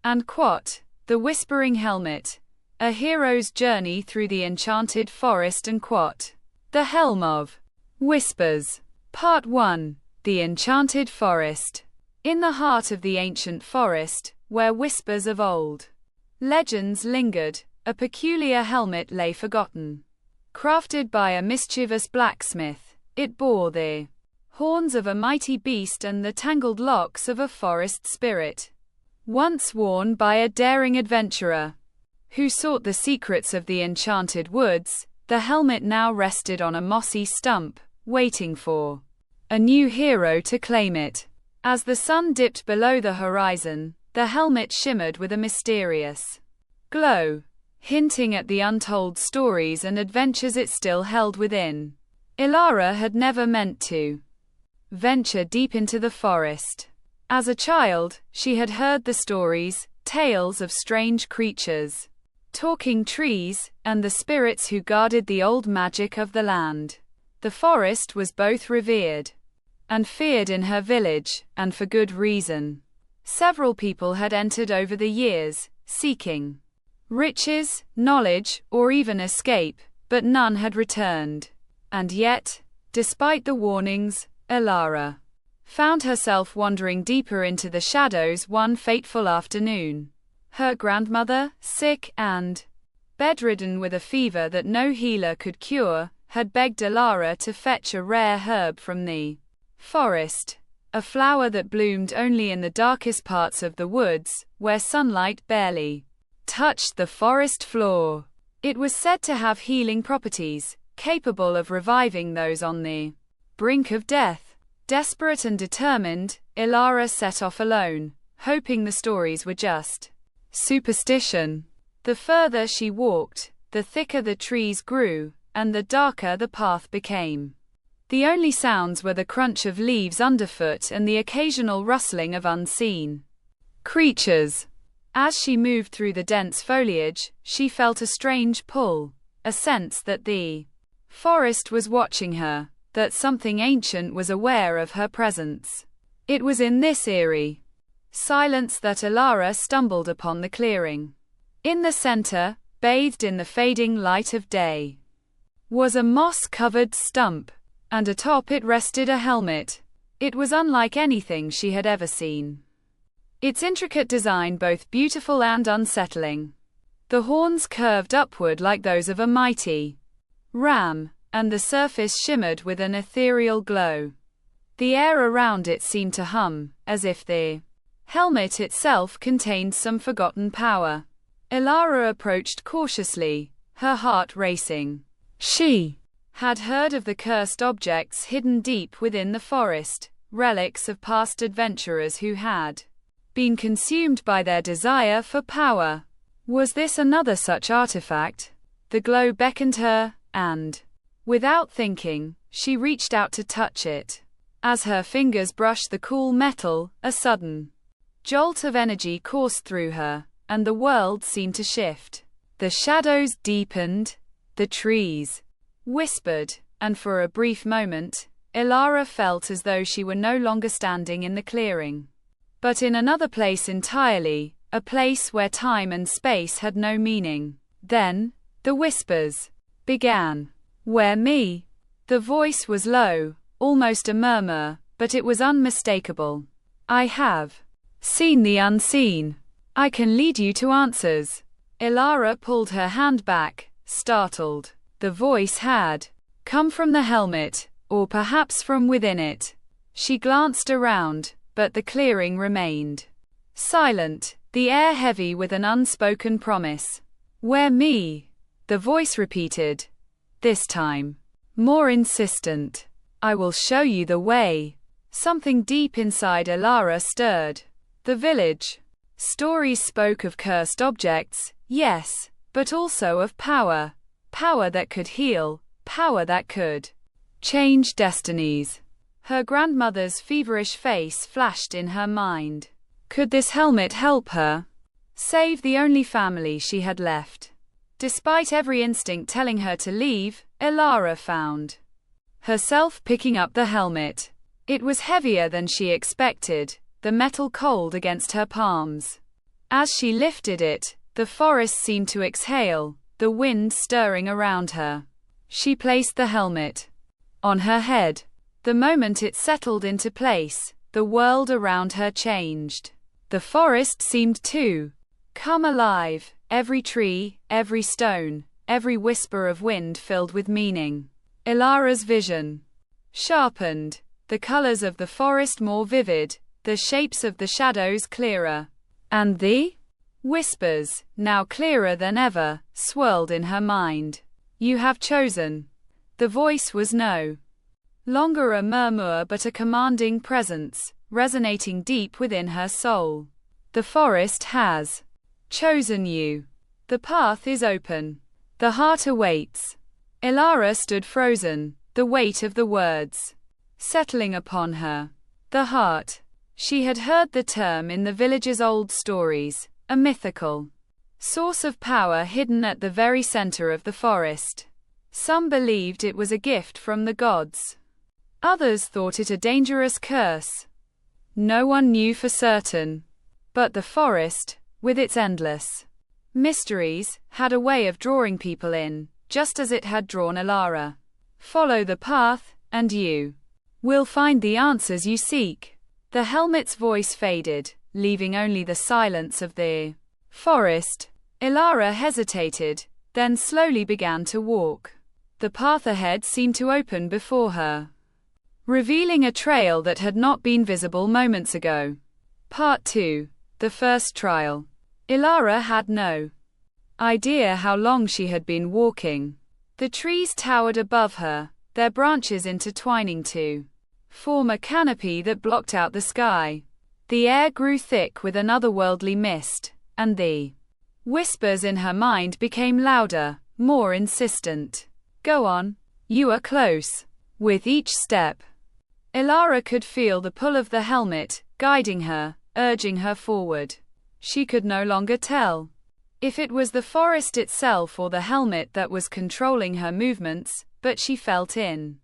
And quote, The Whispering Helmet. A Hero's Journey Through the Enchanted Forest and quote, The Helm of Whispers. Part 1. The Enchanted Forest. In the heart of the ancient forest, where whispers of old legends lingered, a peculiar helmet lay forgotten. Crafted by a mischievous blacksmith, it bore the horns of a mighty beast and the tangled locks of a forest spirit. Once worn by a daring adventurer who sought the secrets of the enchanted woods, the helmet now rested on a mossy stump, waiting for a new hero to claim it. As the sun dipped below the horizon, the helmet shimmered with a mysterious glow, hinting at the untold stories and adventures it still held within. Ilara had never meant to venture deep into the forest. As a child, she had heard the stories, tales of strange creatures, talking trees, and the spirits who guarded the old magic of the land. The forest was both revered and feared in her village, and for good reason. Several people had entered over the years, seeking riches, knowledge, or even escape, but none had returned. And yet, despite the warnings, Ilara found herself wandering deeper into the shadows one fateful afternoon. Her grandmother, sick and bedridden with a fever that no healer could cure, had begged Ilara to fetch a rare herb from the forest, a flower that bloomed only in the darkest parts of the woods, where sunlight barely touched the forest floor. It was said to have healing properties, capable of reviving those on the brink of death. Desperate and determined, Ilara set off alone, hoping the stories were just superstition. The further she walked, the thicker the trees grew, and the darker the path became. The only sounds were the crunch of leaves underfoot and the occasional rustling of unseen creatures. As she moved through the dense foliage, she felt a strange pull, a sense that the forest was watching her, that something ancient was aware of her presence. It was in this eerie silence that Ilara stumbled upon the clearing. In the center, bathed in the fading light of day, was a moss-covered stump, and atop it rested a helmet. It was unlike anything she had ever seen, its intricate design both beautiful and unsettling. The horns curved upward like those of a mighty ram, and the surface shimmered with an ethereal glow. The air around it seemed to hum, as if the helmet itself contained some forgotten power. Ilara approached cautiously, her heart racing. She had heard of the cursed objects hidden deep within the forest, relics of past adventurers who had been consumed by their desire for power. Was this another such artifact? The glow beckoned her, and without thinking, she reached out to touch it. As her fingers brushed the cool metal, a sudden jolt of energy coursed through her, and the world seemed to shift. The shadows deepened, the trees whispered, and for a brief moment, Ilara felt as though she were no longer standing in the clearing, but in another place entirely, a place where time and space had no meaning. Then, the whispers began. Where me? The voice was low, almost a murmur, but it was unmistakable. I have seen the unseen. I can lead you to answers. Ilara pulled her hand back, startled. The voice had come from the helmet, or perhaps from within it. She glanced around, but the clearing remained silent, the air heavy with an unspoken promise. Where me? The voice repeated, this time more insistent. I will show you the way. Something deep inside Ilara stirred. The village stories spoke of cursed objects, yes, but also of power. Power that could heal, power that could change destinies. Her grandmother's feverish face flashed in her mind. Could this helmet help her save the only family she had left? Despite every instinct telling her to leave, Ilara found herself picking up the helmet. It was heavier than she expected, the metal cold against her palms. As she lifted it, the forest seemed to exhale, the wind stirring around her. She placed the helmet on her head. The moment it settled into place, the world around her changed. The forest seemed to come alive, every tree, every stone, every whisper of wind filled with meaning. Ilara's vision sharpened, the colors of the forest more vivid, the shapes of the shadows clearer, and the whispers, now clearer than ever, swirled in her mind. You have chosen. The voice was no longer a murmur but a commanding presence, resonating deep within her soul. The forest has chosen you. The path is open. The heart awaits. Ilara stood frozen, the weight of the words settling upon her. The heart. She had heard the term in the village's old stories, a mythical source of power hidden at the very center of the forest. Some believed it was a gift from the gods. Others thought it a dangerous curse. No one knew for certain. But the forest, with its endless mysteries, had a way of drawing people in, just as it had drawn Ilara. Follow the path, and you will find the answers you seek. The helmet's voice faded, leaving only the silence of the forest. Ilara hesitated, then slowly began to walk. The path ahead seemed to open before her, revealing a trail that had not been visible moments ago. Part 2. The first trial. Ilara had no idea how long she had been walking. The trees towered above her, their branches intertwining to form a canopy that blocked out the sky. The air grew thick with an otherworldly mist, and the whispers in her mind became louder, more insistent. Go on. You are close. With each step, Ilara could feel the pull of the helmet, guiding her, urging her forward. She could no longer tell if it was the forest itself or the helmet that was controlling her movements, but she felt an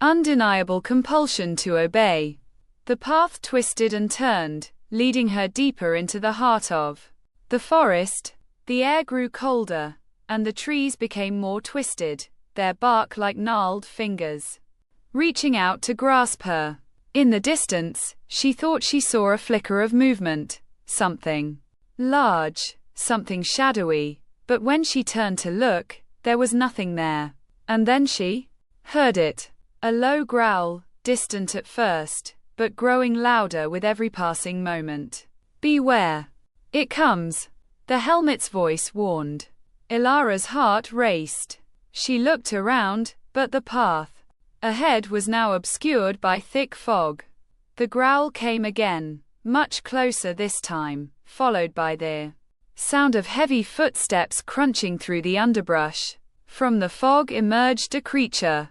undeniable compulsion to obey. The path twisted and turned, leading her deeper into the heart of the forest. The air grew colder, and the trees became more twisted, their bark like gnarled fingers reaching out to grasp her. In the distance, she thought she saw a flicker of movement, something large, something shadowy, but when she turned to look, there was nothing there. And then she heard it. A low growl, distant at first, but growing louder with every passing moment. Beware. It comes. The helmet's voice warned. Ilara's heart raced. She looked around, but the path ahead was now obscured by thick fog. The growl came again, much closer this time, followed by the sound of heavy footsteps crunching through the underbrush. From the fog emerged a creature,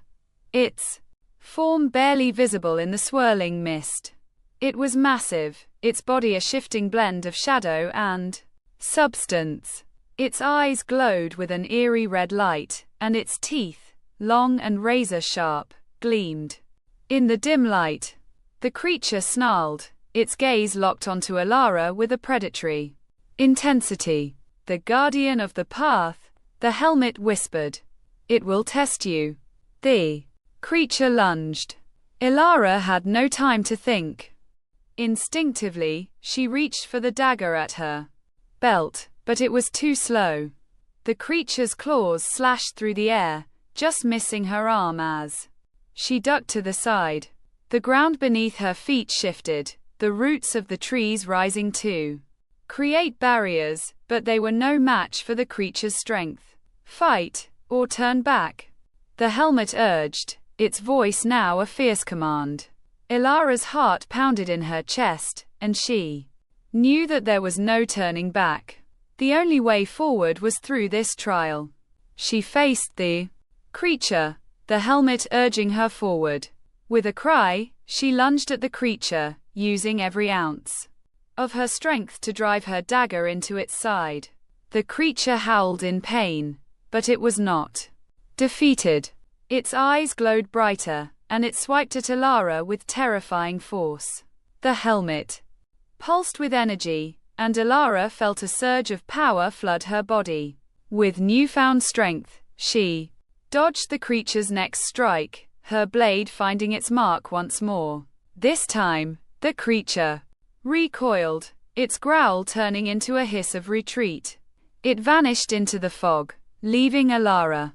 its form barely visible in the swirling mist. It was massive, its body a shifting blend of shadow and substance. Its eyes glowed with an eerie red light, and its teeth, long and razor-sharp, gleamed in the dim light. The creature snarled, its gaze locked onto Ilara with a predatory intensity. The guardian of the path, the helmet whispered. It will test you. The creature lunged. Ilara had no time to think. Instinctively, she reached for the dagger at her belt, but it was too slow. The creature's claws slashed through the air, just missing her arm as she ducked to the side. The ground beneath her feet shifted, the roots of the trees rising to create barriers, but they were no match for the creature's strength. Fight, or turn back, the helmet urged, its voice now a fierce command. Ilara's heart pounded in her chest, and she knew that there was no turning back. The only way forward was through this trial. She faced the creature, the helmet urging her forward. With a cry, she lunged at the creature, using every ounce of her strength to drive her dagger into its side. The creature howled in pain, but it was not defeated. Its eyes glowed brighter, and it swiped at Ilara with terrifying force. The helmet pulsed with energy, and Elara felt a surge of power flood her body. With newfound strength, she dodged the creature's next strike, her blade finding its mark once more. This time, the creature recoiled, its growl turning into a hiss of retreat. It vanished into the fog, leaving Elara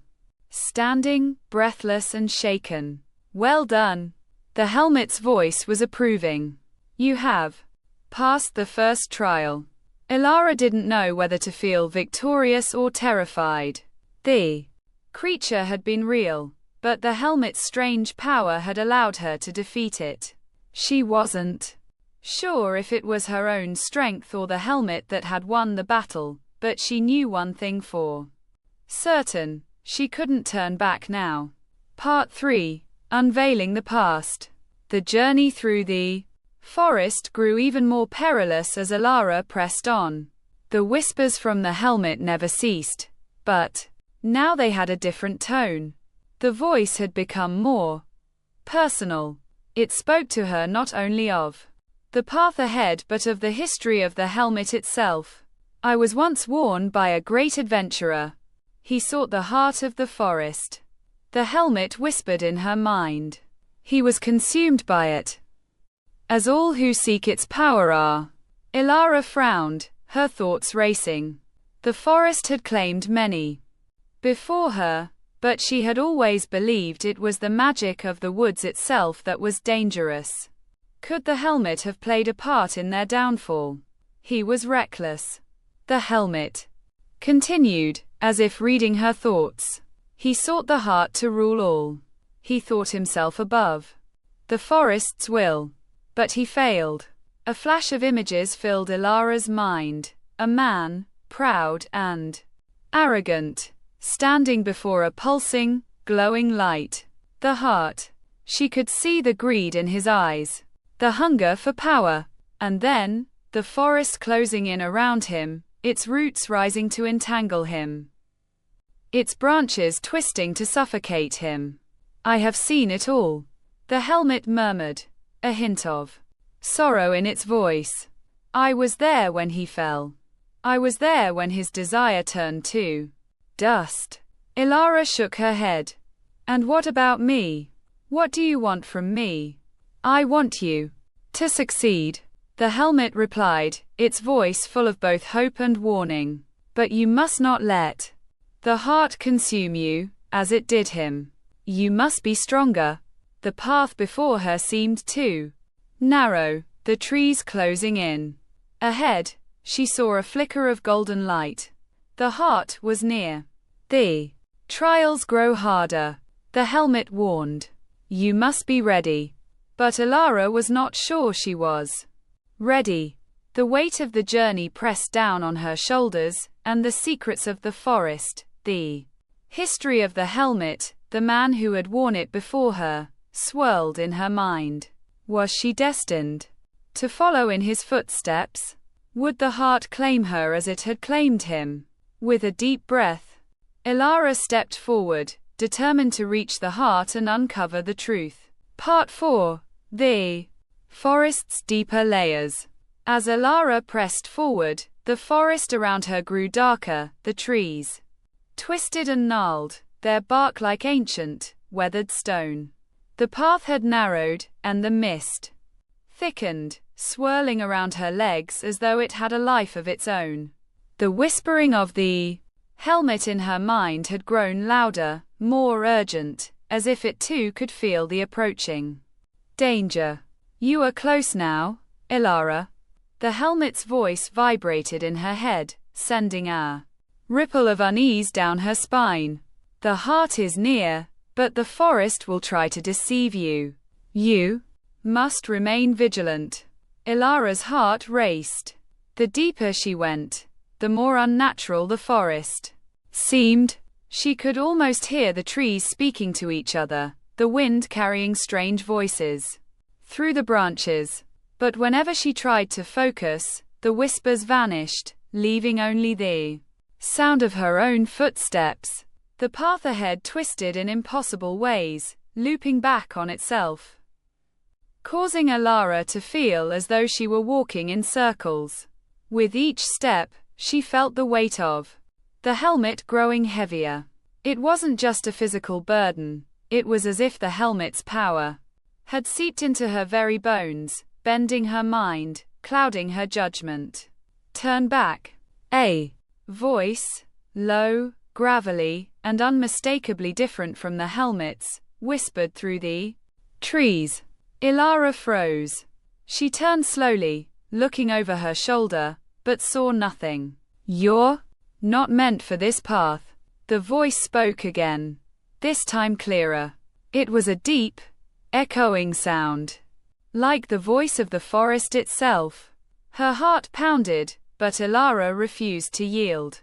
standing, breathless and shaken. "Well done." The helmet's voice was approving. "You have passed the first trial." Elara didn't know whether to feel victorious or terrified. The creature had been real, but the helmet's strange power had allowed her to defeat it. She wasn't sure if it was her own strength or the helmet that had won the battle, but she knew one thing for certain: she couldn't turn back now. Part 3. Unveiling the past. The journey through the forest grew even more perilous as Elara pressed on. The whispers from the helmet never ceased, but now they had a different tone. The voice had become more personal. It spoke to her not only of the path ahead but of the history of the helmet itself. "I was once worn by a great adventurer. He sought the heart of the forest." The helmet whispered in her mind. "He was consumed by it, as all who seek its power are." Elara frowned, her thoughts racing. The forest had claimed many before her, but she had always believed it was the magic of the woods itself that was dangerous. Could the helmet have played a part in their downfall? He was reckless. The helmet continued, as if reading her thoughts. He sought the heart to rule all. He thought himself above the forest's will. But he failed. A flash of images filled Elara's mind. A man, proud and arrogant, standing before a pulsing, glowing light. The heart. She could see the greed in his eyes, the hunger for power. And then, the forest closing in around him, its roots rising to entangle him, its branches twisting to suffocate him. "I have seen it all," the helmet murmured, a hint of sorrow in its voice. "I was there when he fell. I was there when his desire turned to dust." Elara shook her head. "And what about me? What do you want from me?" "I want you to succeed," the helmet replied, its voice full of both hope and warning. "But you must not let the heart consume you, as it did him. You must be stronger." The path before her seemed too narrow, the trees closing in. Ahead, she saw a flicker of golden light. The heart was near. "The trials grow harder," the helmet warned. "You must be ready." But Elara was not sure she was ready. The weight of the journey pressed down on her shoulders, and the secrets of the forest, the history of the helmet, the man who had worn it before her, swirled in her mind. Was she destined to follow in his footsteps? Would the heart claim her as it had claimed him? With a deep breath, Elara stepped forward, determined to reach the heart and uncover the truth. Part 4. The forest's deeper layers. As Elara pressed forward, the forest around her grew darker, the trees twisted and gnarled, their bark like ancient, weathered stone. The path had narrowed, and the mist thickened, swirling around her legs as though it had a life of its own. The whispering of the helmet in her mind had grown louder, more urgent, as if it too could feel the approaching danger. "You are close now, Elara." The helmet's voice vibrated in her head, sending a ripple of unease down her spine. "The heart is near, but the forest will try to deceive you. You must remain vigilant." Elara's heart raced. The deeper she went, the more unnatural the forest seemed. She could almost hear the trees speaking to each other, the wind carrying strange voices through the branches. But whenever she tried to focus, the whispers vanished, leaving only the sound of her own footsteps. The path ahead twisted in impossible ways, looping back on itself, causing Elara to feel as though she were walking in circles. With each step, she felt the weight of the helmet growing heavier. It wasn't just a physical burden, it was as if the helmet's power had seeped into her very bones, bending her mind, clouding her judgment. Turn back. A voice, low, gravelly, and unmistakably different from the helmet's, whispered through the trees. Ilara froze. She turned slowly, looking over her shoulder, but saw nothing. You're not meant for this path. The voice spoke again, this time clearer. It was a deep, echoing sound, like the voice of the forest itself. Her heart pounded, but Ilara refused to yield.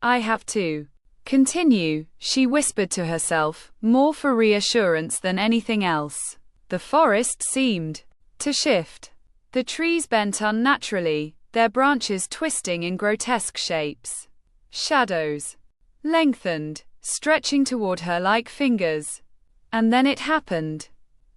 I have to continue, she whispered to herself, more for reassurance than anything else. The forest seemed to shift. The trees bent unnaturally, their branches twisting in grotesque shapes. Shadows lengthened, stretching toward her like fingers. And then it happened.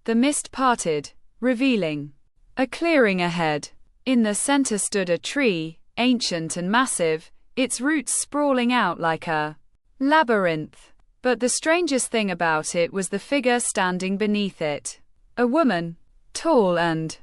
The mist parted, revealing a clearing ahead. In the center stood a tree, ancient and massive, its roots sprawling out like a labyrinth. But the strangest thing about it was the figure standing beneath it. A woman, tall and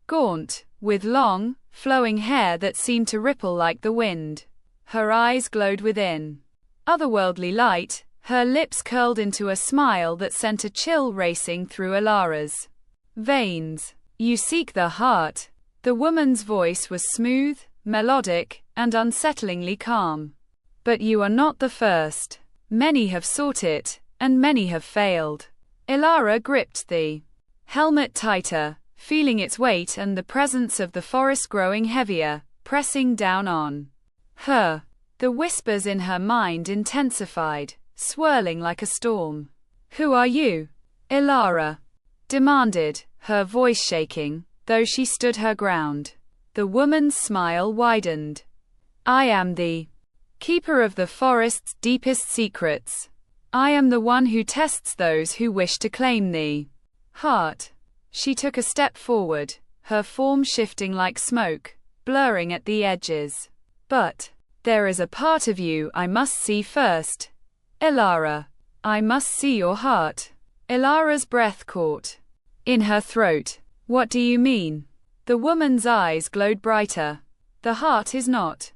gaunt, with long, flowing hair that seemed to ripple like the wind. Her eyes glowed within otherworldly light, her lips curled into a smile that sent a chill racing through Ilara's veins. You seek the heart. The woman's voice was smooth, melodic, and unsettlingly calm. But you are not the first. Many have sought it, and many have failed. Ilara gripped the helmet tighter, feeling its weight and the presence of the forest growing heavier, pressing down on her. The whispers in her mind intensified, swirling like a storm. Who are you? Ilara demanded, her voice shaking, though she stood her ground. The woman's smile widened. I am the keeper of the forest's deepest secrets. I am the one who tests those who wish to claim the heart. She took a step forward, her form shifting like smoke, blurring at the edges. But there is a part of you I must see first. Ilara. I must see your heart. Ilara's breath caught in her throat. What do you mean? The woman's eyes glowed brighter. The heart is not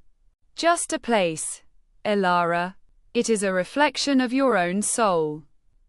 just a place, Ilara. It is a reflection of your own soul.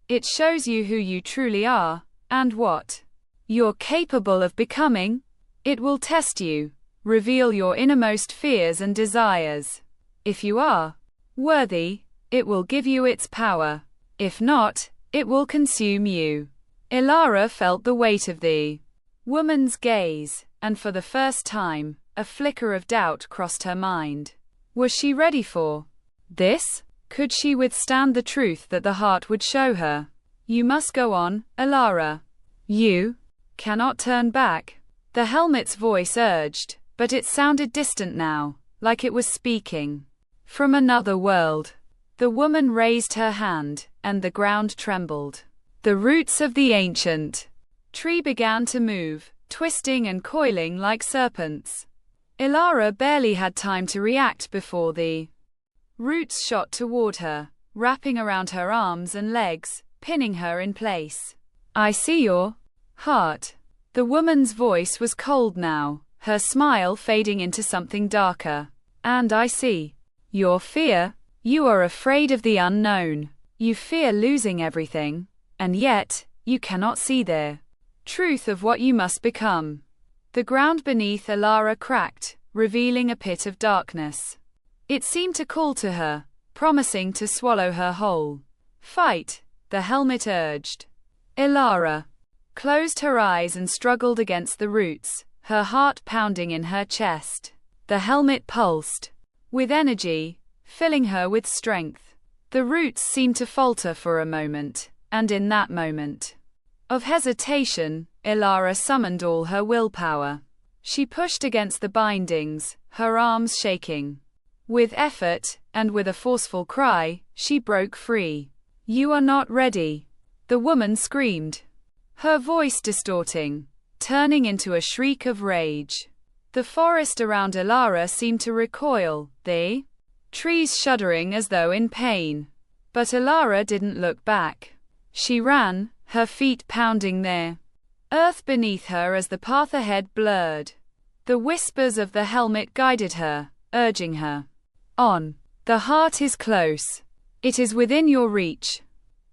It shows you who you truly are, and what you're capable of becoming. It will test you, reveal your innermost fears and desires. If you are worthy, it will give you its power. If not, it will consume you. Ilara felt the weight of the woman's gaze, and for the first time, a flicker of doubt crossed her mind. Was she ready for this? Could she withstand the truth that the heart would show her? You must go on, Ilara. You cannot turn back. The helmet's voice urged, but it sounded distant now, like it was speaking from another world. The woman raised her hand, and the ground trembled. The roots of the ancient tree began to move, twisting and coiling like serpents. Ilara barely had time to react before the roots shot toward her, wrapping around her arms and legs, pinning her in place. I see your heart. The woman's voice was cold now, her smile fading into something darker. And I see your fear. You are afraid of the unknown. You fear losing everything, and yet, you cannot see the truth of what you must become. The ground beneath Ilara cracked, revealing a pit of darkness. It seemed to call to her, promising to swallow her whole. Fight, the helmet urged. Ilara closed her eyes and struggled against the roots, her heart pounding in her chest. The helmet pulsed with energy, filling her with strength. The roots seemed to falter for a moment, and in that moment of hesitation, Ilara summoned all her willpower. She pushed against the bindings, her arms shaking. With effort, and with a forceful cry, she broke free. You are not ready, the woman screamed, her voice distorting, turning into a shriek of rage. The forest around Elara seemed to recoil, the trees shuddering as though in pain. But Elara didn't look back. She ran, her feet pounding the earth beneath her as the path ahead blurred. The whispers of the helmet guided her, urging her on. The heart is close. It is within your reach.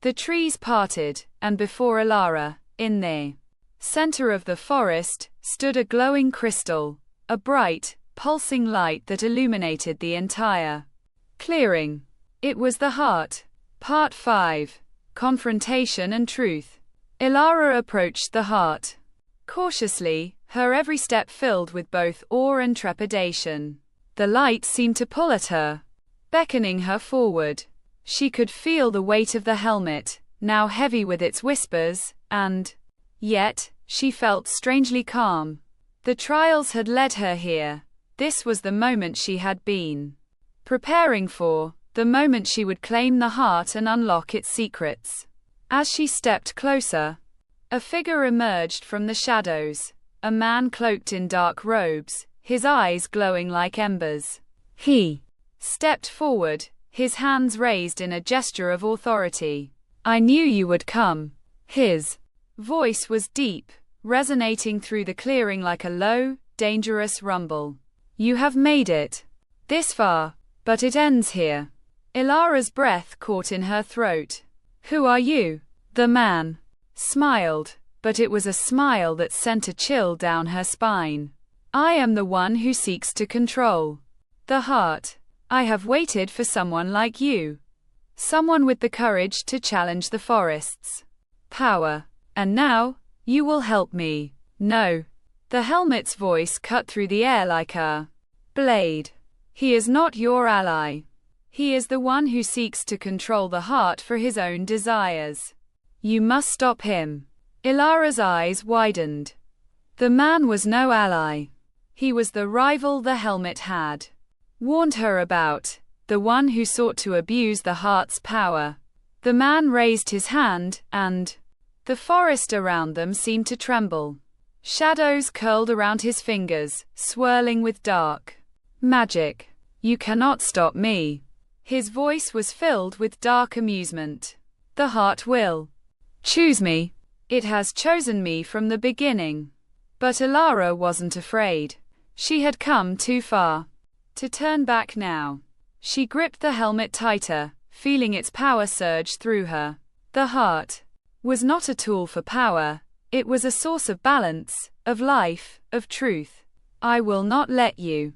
The trees parted, and before Elara, in the center of the forest, stood a glowing crystal, a bright, pulsing light that illuminated the entire clearing. It was the heart. Part 5. Confrontation and Truth. Elara approached the heart cautiously, her every step filled with both awe and trepidation. The light seemed to pull at her, beckoning her forward. She could feel the weight of the helmet, now heavy with its whispers, and yet, she felt strangely calm. The trials had led her here. This was the moment she had been preparing for, the moment she would claim the heart and unlock its secrets. As she stepped closer, a figure emerged from the shadows, a man cloaked in dark robes, his eyes glowing like embers. He stepped forward, his hands raised in a gesture of authority. I knew you would come. His voice was deep, resonating through the clearing like a low, dangerous rumble. You have made it this far, but it ends here. Elara's breath caught in her throat. Who are you? The man smiled, but it was a smile that sent a chill down her spine. I am the one who seeks to control the heart. I have waited for someone like you. Someone with the courage to challenge the forest's power. And now, you will help me. No. The helmet's voice cut through the air like a blade. He is not your ally. He is the one who seeks to control the heart for his own desires. You must stop him. Elara's eyes widened. The man was no ally. He was the rival the helmet had warned her about, the one who sought to abuse the heart's power. The man raised his hand, and the forest around them seemed to tremble. Shadows curled around his fingers, swirling with dark magic. You cannot stop me. His voice was filled with dark amusement. The heart will choose me. It has chosen me from the beginning. But Elara wasn't afraid. She had come too far to turn back now. She gripped the helmet tighter, feeling its power surge through her. The heart was not a tool for power. It was a source of balance, of life, of truth. I will not let you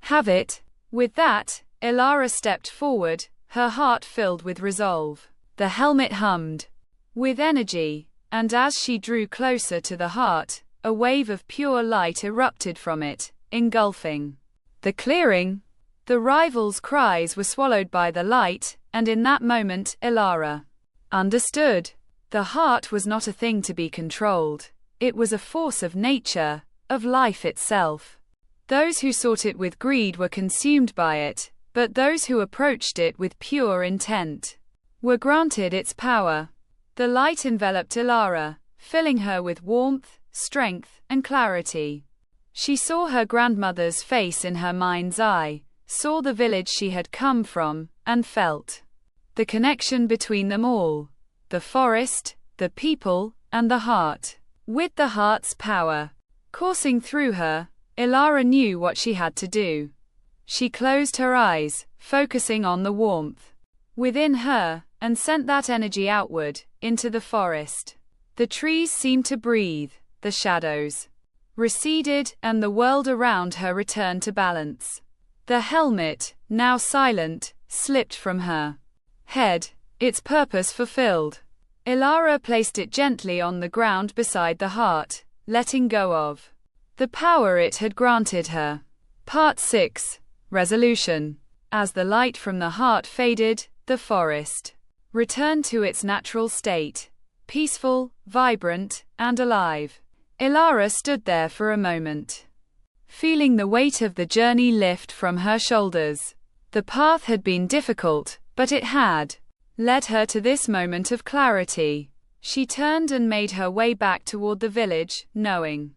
have it. With that, Elara stepped forward, her heart filled with resolve. The helmet hummed with energy, and as she drew closer to the heart, a wave of pure light erupted from it, engulfing the clearing. The rivals' cries were swallowed by the light, and in that moment, Elara understood. The heart was not a thing to be controlled. It was a force of nature, of life itself. Those who sought it with greed were consumed by it, but those who approached it with pure intent were granted its power. The light enveloped Elara, filling her with warmth, strength, and clarity. She saw her grandmother's face in her mind's eye, saw the village she had come from, and felt the connection between them all. The forest, the people, and the heart. With the heart's power coursing through her, Elara knew what she had to do. She closed her eyes, focusing on the warmth within her, and sent that energy outward, into the forest. The trees seemed to breathe, the shadows receded, and the world around her returned to balance. The helmet, now silent, slipped from her head, its purpose fulfilled. Elara placed it gently on the ground beside the heart, letting go of the power it had granted her. Part 6. Resolution. As the light from the heart faded, the forest returned to its natural state, peaceful, vibrant, and alive. Elara stood there for a moment, feeling the weight of the journey lift from her shoulders. The path had been difficult, but it had led her to this moment of clarity. She turned and made her way back toward the village, knowing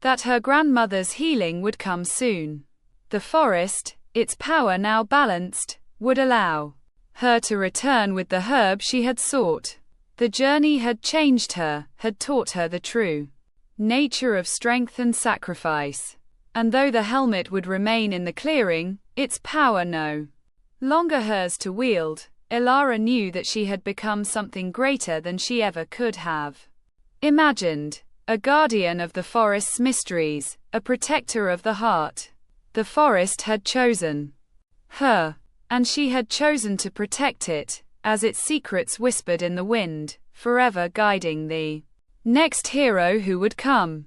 that her grandmother's healing would come soon. The forest, its power now balanced, would allow her to return with the herb she had sought. The journey had changed her, had taught her the true nature of strength and sacrifice. And though the helmet would remain in the clearing, its power no longer hers to wield, Elara knew that she had become something greater than she ever could have imagined. A guardian of the forest's mysteries, a protector of the heart. The forest had chosen her, and she had chosen to protect it, as its secrets whispered in the wind, forever guiding the next hero who would come.